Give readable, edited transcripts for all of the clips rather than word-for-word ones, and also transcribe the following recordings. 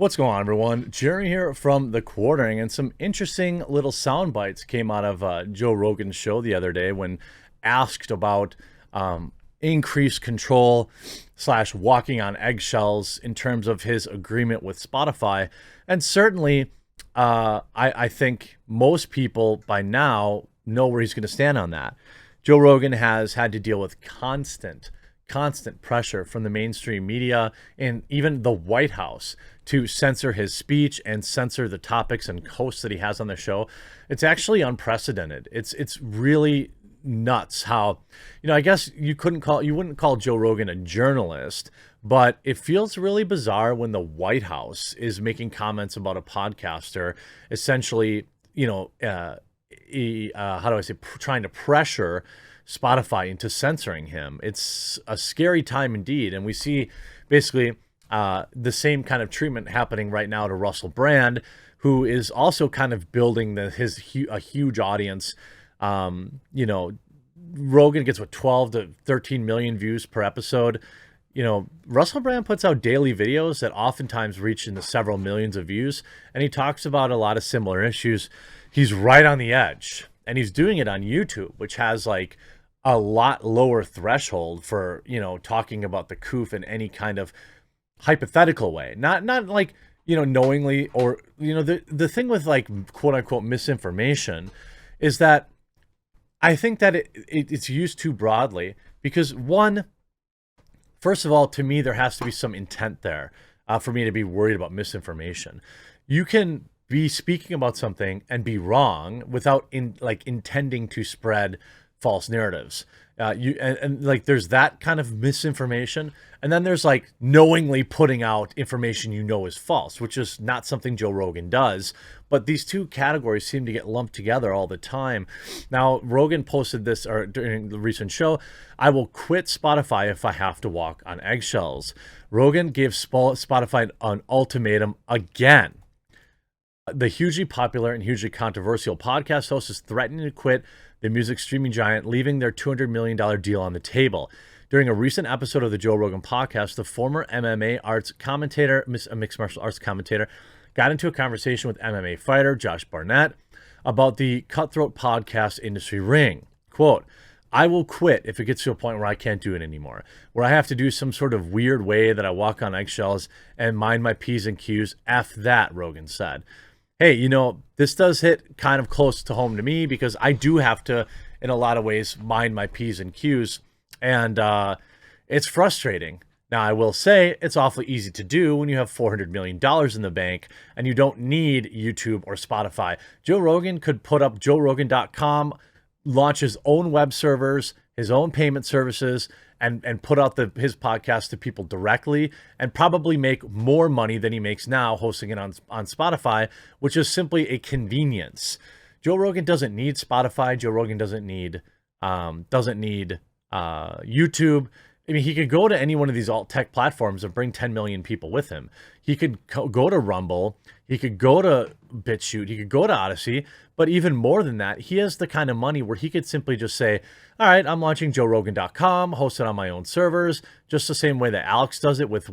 What's going on, everyone? Jerry here from The Quartering, and some interesting little sound bites came out of Joe Rogan's show the other day when asked about increased control slash walking on eggshells in terms of his agreement with Spotify. And certainly, I think most people by now know where he's going to stand on that. Joe Rogan has had to deal with constant pressure from the mainstream media and even the White House to censor his speech and censor the topics and hosts that he has on the show. It's actually unprecedented. It's really nuts how, I guess you wouldn't call Joe Rogan a journalist, but it feels really bizarre when the White House is making comments about a podcaster, essentially, how do I say, trying to pressure Spotify into censoring him. It's a scary time indeed, and we see basically the same kind of treatment happening right now to Russell Brand, who is also kind of building a huge audience. Rogan gets 12 to 13 million views per episode. Russell Brand puts out daily videos that oftentimes reach into several millions of views, and he talks about a lot of similar issues. He's right on the edge, and he's doing it on YouTube, which has like a lot lower threshold for, talking about the coof in any kind of hypothetical way. Not like, knowingly, or, the thing with like quote unquote misinformation is that I think that it's used too broadly because first of all, to me, there has to be some intent there for me to be worried about misinformation. You can be speaking about something and be wrong without intending to spread false narratives. Like there's that kind of misinformation, and then there's like knowingly putting out information is false, which is not something Joe Rogan does. But these two categories seem to get lumped together all the time. Now, Rogan posted this during the recent show: "I will quit Spotify if I have to walk on eggshells." Rogan gave Spotify an ultimatum again. The hugely popular and hugely controversial podcast host is threatening to quit the music streaming giant, leaving their $200 million deal on the table. During a recent episode of the Joe Rogan podcast, the former mixed martial arts commentator, got into a conversation with MMA fighter Josh Barnett about the cutthroat podcast industry ring. Quote, "I will quit if it gets to a point where I can't do it anymore, where I have to do some sort of weird way that I walk on eggshells and mind my P's and Q's. F that," Rogan said. Hey, this does hit kind of close to home to me because I do have to, in a lot of ways, mind my P's and Q's. And it's frustrating. Now, I will say it's awfully easy to do when you have $400 million in the bank and you don't need YouTube or Spotify. Joe Rogan could put up joerogan.com, launch his own web servers, his own payment services, and put out his podcast to people directly and probably make more money than he makes now hosting it on Spotify, which is simply a convenience. Joe Rogan doesn't need Spotify. Joe Rogan doesn't need YouTube. I mean, he could go to any one of these alt tech platforms and bring 10 million people with him. He could go to Rumble. He could go to BitChute. He could go to Odyssey. But even more than that, he has the kind of money where he could simply just say, all right, I'm launching joerogan.com, host it on my own servers, just the same way that Alex does it with,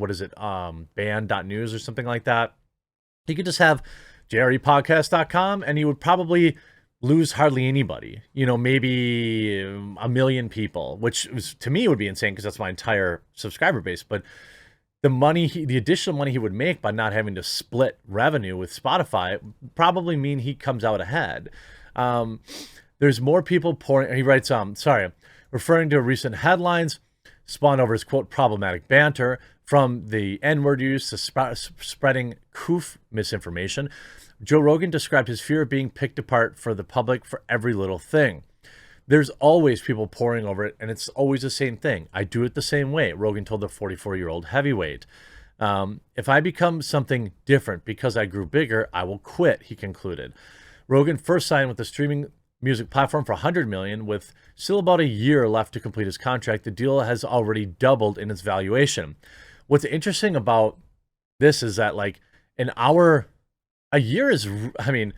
band.news or something like that. He could just have jerrypodcast.com, and he would probably lose hardly anybody, maybe a million people, which to me would be insane because that's my entire subscriber base. But the additional money he would make by not having to split revenue with Spotify probably mean he comes out ahead. There's more people pouring. He writes, referring to recent headlines spawned over his quote problematic banter from the N-word use to spreading coof misinformation. Joe Rogan described his fear of being picked apart for the public for every little thing. There's always people pouring over it, and it's always the same thing. I do it the same way, Rogan told the 44-year-old heavyweight. If I become something different because I grew bigger, I will quit, he concluded. Rogan first signed with the streaming music platform for $100 million, with still about a year left to complete his contract. The deal has already doubled in its valuation. What's interesting about this is that, a year is, in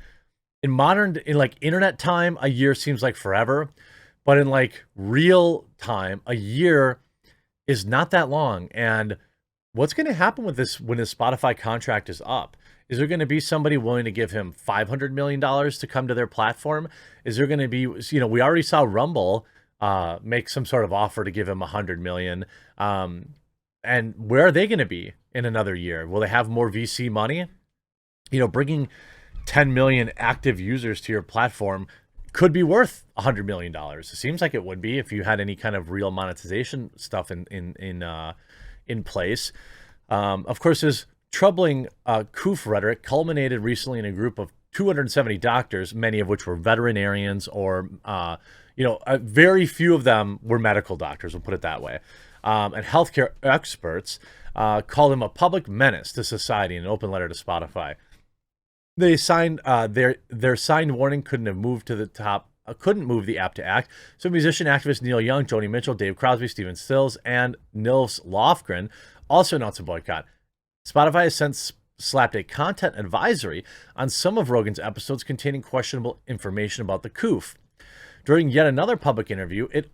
internet time, a year seems like forever, but in real time, a year is not that long. And What's going to happen with this when his Spotify contract is up? Is there going to be somebody willing to give him $500 million to come to their platform? Is there going to be, we already saw Rumble make some sort of offer to give him $100 million. And where are they going to be in another year? Will they have more VC money? Bringing 10 million active users to your platform could be worth $100 million. It seems like it would be if you had any kind of real monetization stuff in place. Of course, his troubling COOF rhetoric culminated recently in a group of 270 doctors, many of which were veterinarians or, very few of them were medical doctors, we'll put it that way. And healthcare experts called him a public menace to society in an open letter to Spotify. They signed their signed warning couldn't move the app to act. So musician activist Neil Young, Joni Mitchell, Dave Crosby, Stephen Stills, and Nils Lofgren also announced a boycott. Spotify has since slapped a content advisory on some of Rogan's episodes containing questionable information about the COOF. During yet another public review, it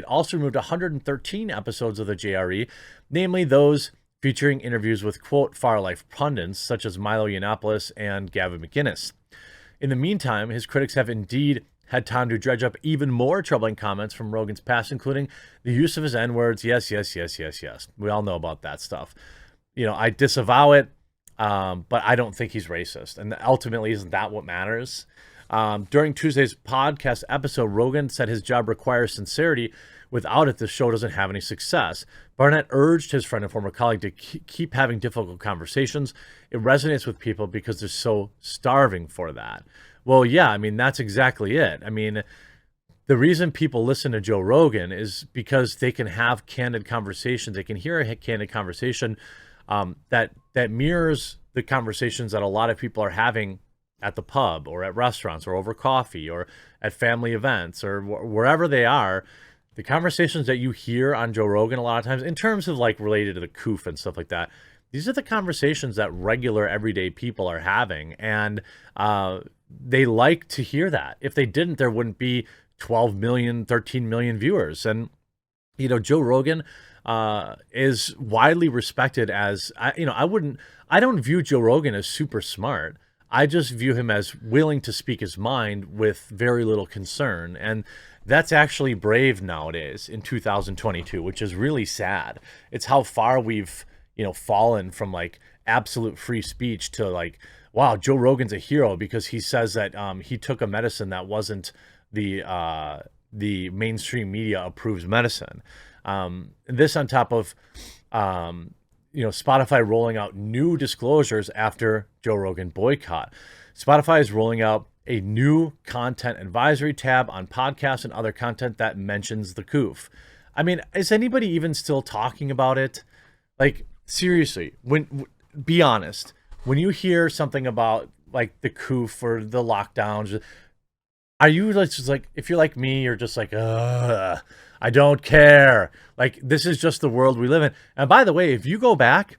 also removed 113 episodes of the JRE, namely those featuring interviews with, quote, far-life pundits such as Milo Yiannopoulos and Gavin McInnes. In the meantime, his critics have indeed had time to dredge up even more troubling comments from Rogan's past, including the use of his N-words. Yes. We all know about that stuff. I disavow it, but I don't think he's racist. And ultimately, isn't that what matters? During Tuesday's podcast episode, Rogan said his job requires sincerity. Without it, the show doesn't have any success. Barnett urged his friend and former colleague to keep having difficult conversations. It resonates with people because they're so starving for that. Well, yeah, I mean, that's exactly it. I mean, the reason people listen to Joe Rogan is because they can have candid conversations. They can hear a candid conversation that mirrors the conversations that a lot of people are having at the pub or at restaurants or over coffee or at family events or wherever they are. The conversations that you hear on Joe Rogan a lot of times, in terms of like related to the COOF and stuff like that, these are the conversations that regular everyday people are having. And they like to hear that. If they didn't, there wouldn't be 12 million, 13 million viewers. And, Joe Rogan is widely respected as, I don't view Joe Rogan as super smart. I just view him as willing to speak his mind with very little concern. And that's actually brave nowadays in 2022, which is really sad. It's how far we've, fallen from like absolute free speech to like, wow, Joe Rogan's a hero because he says that he took a medicine that wasn't the mainstream media approves medicine. This on top of, Spotify rolling out new disclosures after Joe Rogan boycott. Spotify is rolling out a new content advisory tab on podcasts and other content that mentions the COOF. I mean, is anybody even still talking about it? Like, seriously, be honest. When you hear something about like the COOF or the lockdowns, are you just like, if you're like me, you're just like, I don't care. Like, this is just the world we live in. And by the way, if you go back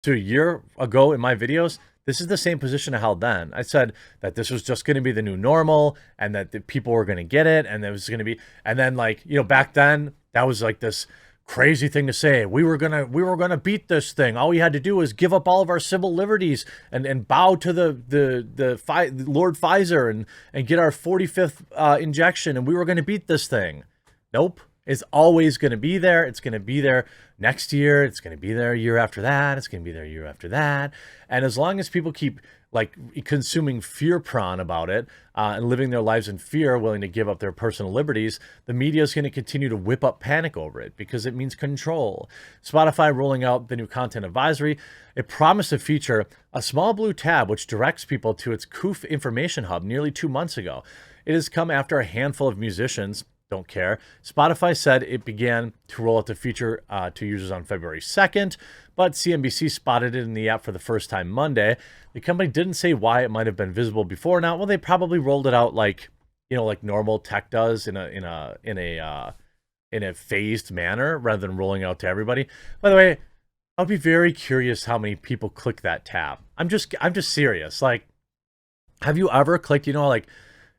to a year ago in my videos, this is the same position I held then. I said that this was just going to be the new normal and that the people were going to get it. And there was going to be, and then like, back then that was like this crazy thing to say. We were going to beat this thing. All we had to do was give up all of our civil liberties and bow to the Lord Pfizer and get our 45th injection. And we were going to beat this thing. Nope. It's always going to be there. It's going to be there next year. It's going to be there a year after that. It's going to be there a year after that. And as long as people keep like consuming fear prawn about it and living their lives in fear, willing to give up their personal liberties, the media is going to continue to whip up panic over it because it means control. Spotify rolling out the new content advisory. It promised to feature a small blue tab which directs people to its COOF information hub nearly 2 months ago. It has come after a handful of musicians don't care. Spotify said it began to roll out the feature to users on February 2nd, but CNBC spotted it in the app for the first time Monday. The company didn't say why it might have been visible before now. Well, they probably rolled it out like, like normal tech does in a phased manner rather than rolling out to everybody. By the way, I'll be very curious how many people click that tab. I'm just serious. Like, have you ever clicked, like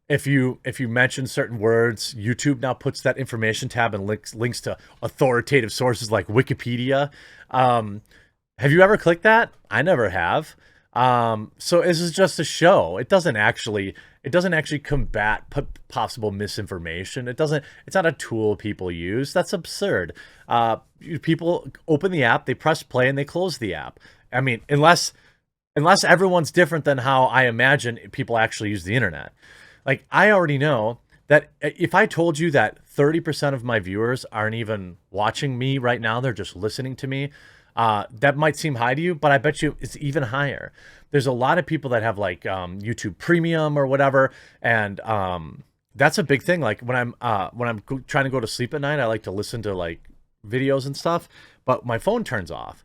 If you mention certain words, YouTube now puts that information tab and links to authoritative sources like Wikipedia. Um, have you ever clicked that? I never have. So this is just a show. It doesn't actually combat possible misinformation. It's not a tool people use. That's absurd. People open the app, they press play, and they close the app. I mean, unless everyone's different than how I imagine people actually use the internet. Like, I already know that if I told you that 30% of my viewers aren't even watching me right now, they're just listening to me, that might seem high to you, but I bet you it's even higher. There's a lot of people that have like YouTube Premium or whatever, and that's a big thing. Like when I'm trying to go to sleep at night, I like to listen to like videos and stuff, but my phone turns off.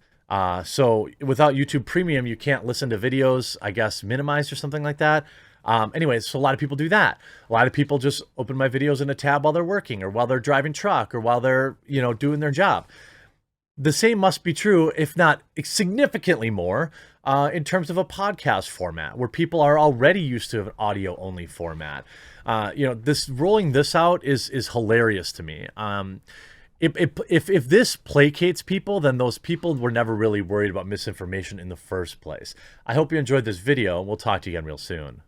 So without YouTube Premium, you can't listen to videos, I guess, minimized or something like that. Anyways, so a lot of people do that. A lot of people just open my videos in a tab while they're working or while they're driving truck or while they're, doing their job. The same must be true, if not significantly more, in terms of a podcast format where people are already used to an audio only format. This rolling this out is hilarious to me. If this placates people, then those people were never really worried about misinformation in the first place. I hope you enjoyed this video. We'll talk to you again real soon.